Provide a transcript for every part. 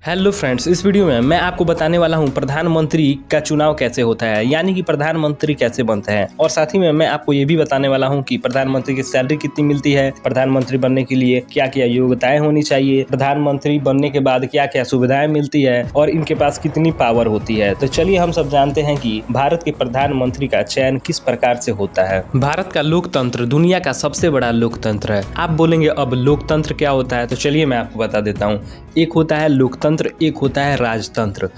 Hello friends, इस video में मैं आपको बताने वाला हूं प्रधानमंत्री का चुनाव कैसे होता है, यानी कि प्रधानमंत्री कैसे बनते हैं। और साथ ही में मैं आपको ये भी बताने वाला हूं कि प्रधानमंत्री की सैलरी कितनी मिलती है, प्रधानमंत्री बनने के लिए क्या क्या योग्यताएं होनी चाहिए, प्रधानमंत्री बनने के बाद क्या क्या सुविधाएं मिलती है और इनके पास कितनी पावर होती है। तो चलिए हम सब जानते हैं कि भारत के प्रधानमंत्री का चयन किस प्रकार से होता है। भारत का लोकतंत्र दुनिया का सबसे बड़ा लोकतंत्र है। आप बोलेंगे अब लोकतंत्र क्या होता है, तो चलिए मैं आपको बता देता हूँ। एक होता है लोकतंत्र, एक होता है राजतंत्र।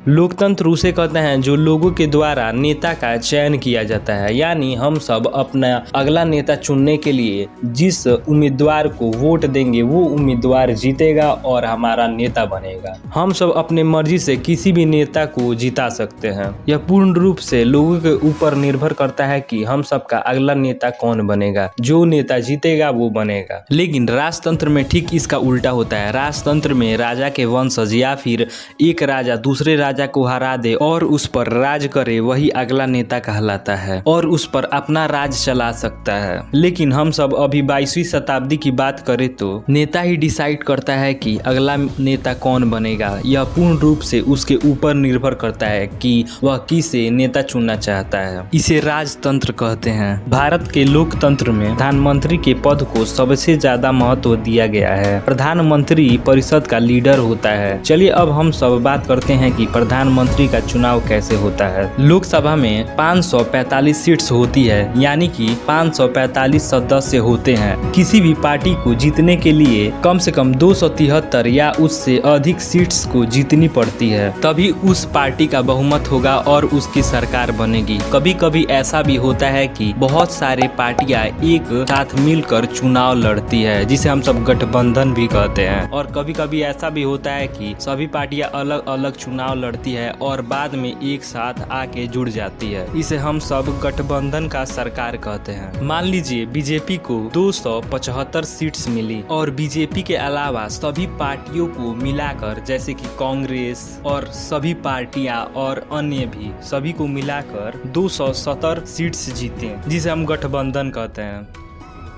लोकतंत्र उसे कहते हैं जो लोगों के द्वारा नेता का चयन किया जाता है, यानी हम सब अपना अगला नेता चुनने के लिए जिस उम्मीदवार को वोट देंगे वो उम्मीदवार जीतेगा और हमारा नेता बनेगा। हम सब अपने मर्जी से किसी भी नेता को जिता सकते हैं। यह पूर्ण रूप से लोगों के ऊपर निर्भर करता है कि हम सबका अगला नेता कौन बनेगा। जो नेता जीतेगा वो बनेगा। लेकिन राजतंत्र में ठीक इसका उल्टा होता है। राजतंत्र में राजा के वंशज या फिर एक राजा दूसरे राजा को हरा दे और उस पर राज करे, वही अगला नेता कहलाता है और उस पर अपना राज चला सकता है। लेकिन हम सब अभी 22वीं शताब्दी की बात करें तो नेता ही डिसाइड करता है कि अगला नेता कौन बनेगा। यह पूर्ण रूप से उसके ऊपर निर्भर करता है कि वह किसे नेता चुनना चाहता है। इसे राजतंत्र कहते हैं। भारत के लोकतंत्र में प्रधानमंत्री के पद को सबसे ज्यादा महत्व दिया गया है। प्रधानमंत्री परिषद का लीडर होता है। चलिए अब हम सब बात करते हैं कि प्रधानमंत्री का चुनाव कैसे होता है। लोकसभा में 545 सीट्स होती है, यानी कि 545 सदस्य होते हैं। किसी भी पार्टी को जीतने के लिए कम से कम 273 या उससे अधिक सीट्स को जीतनी पड़ती है, तभी उस पार्टी का बहुमत होगा और उसकी सरकार बनेगी। कभी कभी ऐसा भी होता है कि बहुत सारे पार्टियां एक साथ मिलकर चुनाव लड़ती है, जिसे हम सब गठबंधन भी कहते हैं। और कभी कभी ऐसा भी होता है कि सभी पार्टियां अलग अलग चुनाव लड़ती है और बाद में एक साथ आके जुड़ जाती है। इसे हम सब गठबंधन का सरकार कहते हैं। मान लीजिए बीजेपी को 275 सीट्स मिली और बीजेपी के अलावा सभी पार्टियों को मिलाकर, जैसे कि कांग्रेस और सभी पार्टियां और अन्य भी, सभी को मिलाकर 270 सीट्स जीते, जिसे हम गठबंधन कहते हैं।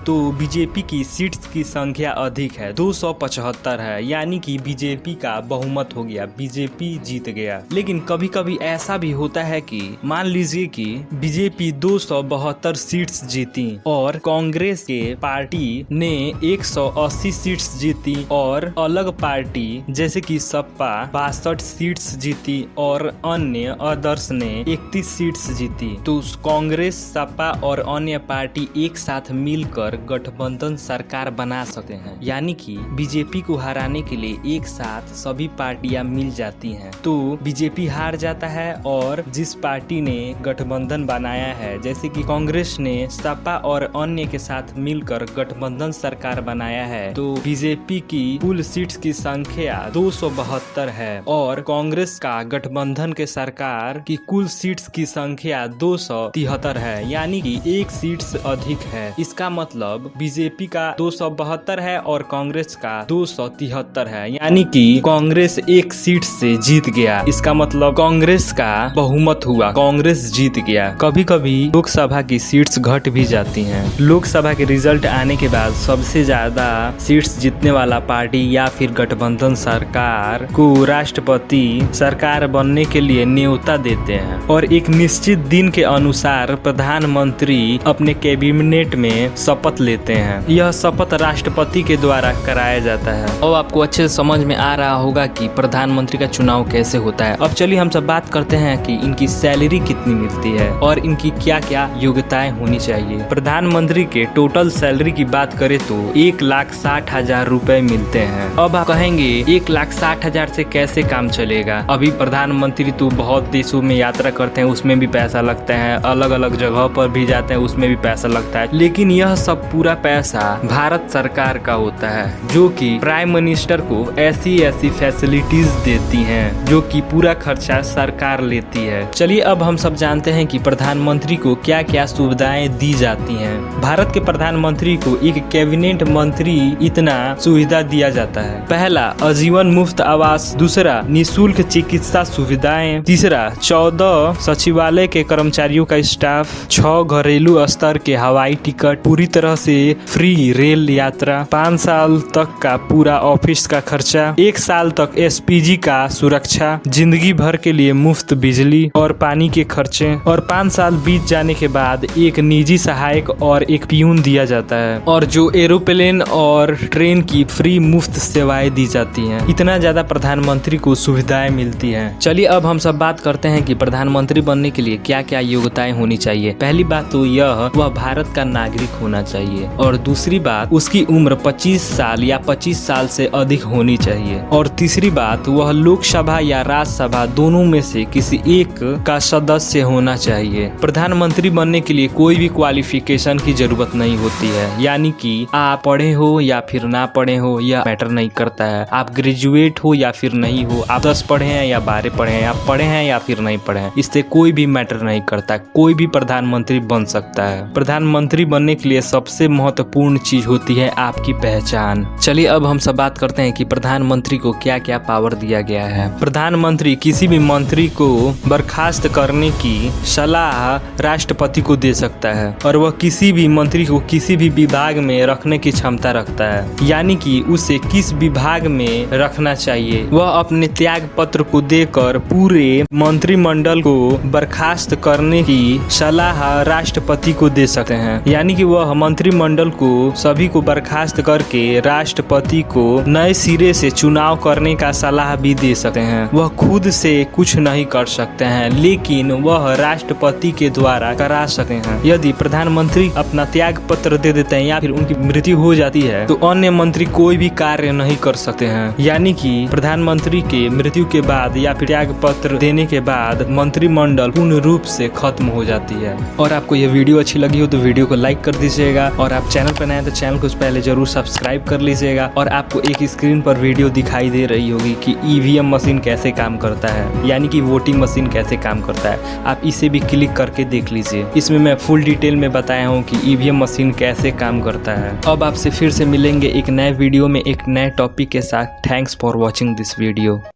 तो बीजेपी की सीट्स की संख्या अधिक है, 275 है, यानी कि बीजेपी का बहुमत हो गया, बीजेपी जीत गया। लेकिन कभी कभी ऐसा भी होता है कि मान लीजिए कि बीजेपी 272 सीट्स जीती और कांग्रेस के पार्टी ने 180 सीट्स जीती और अलग पार्टी जैसे कि सपा 62 सीट्स जीती और अन्य अदर्स ने 31 सीट्स जीती। तो कांग्रेस, सपा और अन्य पार्टी एक साथ मिलकर गठबंधन सरकार बना सकते हैं, यानी कि बीजेपी को हराने के लिए एक साथ सभी पार्टियां मिल जाती हैं। तो बीजेपी हार जाता है और जिस पार्टी ने गठबंधन बनाया है, जैसे कि कांग्रेस ने सपा और अन्य के साथ मिलकर गठबंधन सरकार बनाया है, तो बीजेपी की कुल सीट्स की संख्या 272 है और कांग्रेस का गठबंधन के सरकार की कुल सीट्स की संख्या 273 है, यानी कि एक सीट्स अधिक है। इसका मतलब बीजेपी का 272 है और कांग्रेस का 273 है, यानी कि कांग्रेस एक सीट से जीत गया। इसका मतलब कांग्रेस का बहुमत हुआ, कांग्रेस जीत गया। कभी कभी लोकसभा की सीट्स घट भी जाती हैं। लोकसभा के रिजल्ट आने के बाद सबसे ज्यादा सीट्स जीतने वाला पार्टी या फिर गठबंधन सरकार को राष्ट्रपति सरकार बनने के लिए न्योता देते हैं और एक निश्चित दिन के अनुसार प्रधानमंत्री अपने कैबिनेट में शपथ लेते हैं। यह शपथ राष्ट्रपति के द्वारा कराया जाता है। अब आपको अच्छे से समझ में आ रहा होगा कि प्रधानमंत्री का चुनाव कैसे होता है। अब चलिए हम सब बात करते हैं कि इनकी सैलरी कितनी मिलती है और इनकी क्या क्या योग्यताएं होनी चाहिए। प्रधानमंत्री के टोटल सैलरी की बात करें तो 1,60,000 रुपए मिलते हैं। अब आप कहेंगे 1,60,000 से कैसे काम चलेगा। अभी प्रधानमंत्री तो बहुत देशों में यात्रा करते हैं, उसमें भी पैसा लगता है, अलग अलग जगह पर भी जाते हैं, उसमें भी पैसा लगता है। लेकिन यह सब पूरा पैसा भारत सरकार का होता है, जो कि प्राइम मिनिस्टर को ऐसी फैसिलिटीज देती हैं, जो कि पूरा खर्चा सरकार लेती है। चलिए अब हम सब जानते हैं कि प्रधानमंत्री को क्या क्या सुविधाएं दी जाती हैं। भारत के प्रधानमंत्री को एक कैबिनेट मंत्री इतना सुविधा दिया जाता है। पहला, आजीवन मुफ्त आवास। दूसरा, निःशुल्क चिकित्सा सुविधाएं। तीसरा, 14 सचिवालय के कर्मचारियों का स्टाफ। 6 घरेलू स्तर के हवाई टिकट पूरी तरह तरह से फ्री रेल यात्रा, 5 साल तक का पूरा ऑफिस का खर्चा, 1 साल तक एसपीजी का सुरक्षा, जिंदगी भर के लिए मुफ्त बिजली और पानी के खर्चे, और 5 साल बीत जाने के बाद एक निजी सहायक और एक पियून दिया जाता है, और जो एरोप्लेन और ट्रेन की फ्री मुफ्त सेवाएं दी जाती हैं। इतना ज्यादा प्रधानमंत्री को सुविधाएं मिलती हैं। चलिए अब हम सब बात करते हैं कि प्रधानमंत्री बनने के लिए क्या क्या योग्यताएं होनी चाहिए। पहली बात तो यह वह भारत का नागरिक होना चाहिए, और दूसरी बात उसकी उम्र 25 साल या 25 साल से अधिक होनी चाहिए, और तीसरी बात वह लोकसभा या राज्यसभा दोनों में से किसी एक का सदस्य होना चाहिए। प्रधानमंत्री बनने के लिए कोई भी क्वालिफिकेशन की जरूरत नहीं होती है, यानी कि आप पढ़े हो या फिर ना पढ़े हो यह मैटर नहीं करता है। आप ग्रेजुएट हो या फिर नहीं हो, आप 10 पढ़े हैं या 12 पढ़े हैं, आप पढ़े हैं या फिर नहीं पढ़े हैं, इससे कोई भी मैटर नहीं करता। कोई भी प्रधानमंत्री बन सकता है। प्रधानमंत्री बनने के लिए सबसे महत्वपूर्ण चीज होती है आपकी पहचान। चलिए अब हम सब बात करते हैं कि प्रधानमंत्री को क्या क्या पावर दिया गया है। प्रधानमंत्री किसी भी मंत्री को बर्खास्त करने की सलाह राष्ट्रपति को दे सकता है, और वह किसी भी मंत्री को किसी भी विभाग में रखने की क्षमता रखता है, यानी कि उसे किस विभाग में रखना चाहिए वह अपने त्याग पत्र को देकर पूरे मंत्रिमंडल को बर्खास्त करने की सलाह राष्ट्रपति को दे सकते हैं। यानी कि वह मंत्रिमंडल को सभी को बर्खास्त करके राष्ट्रपति को नए सिरे से चुनाव करने का सलाह भी दे सकते हैं। वह खुद से कुछ नहीं कर सकते हैं, लेकिन वह राष्ट्रपति के द्वारा करा सकते हैं। यदि प्रधानमंत्री अपना त्याग पत्र दे देते हैं या फिर उनकी मृत्यु हो जाती है तो अन्य मंत्री कोई भी कार्य नहीं कर सकते हैं। यानी कि प्रधानमंत्री के मृत्यु के बाद या फिर त्याग पत्र देने के बाद मंत्रिमंडल पूर्ण रूप से खत्म हो जाती है। और आपको यह वीडियो अच्छी लगी हो तो वीडियो को लाइक कर दीजिएगा, और आप चैनल पर नए हैं तो चैनल को पहले जरूर सब्सक्राइब कर लीजिएगा। और आपको एक स्क्रीन पर वीडियो दिखाई दे रही होगी कि ईवीएम मशीन कैसे काम करता है, यानी कि वोटिंग मशीन कैसे काम करता है। आप इसे भी क्लिक करके देख लीजिए। इसमें मैं फुल डिटेल में बताया हूँ कि ईवीएम मशीन कैसे काम करता है। अब आपसे फिर से मिलेंगे एक नए वीडियो में एक नए टॉपिक के साथ। Thanks for watching this video.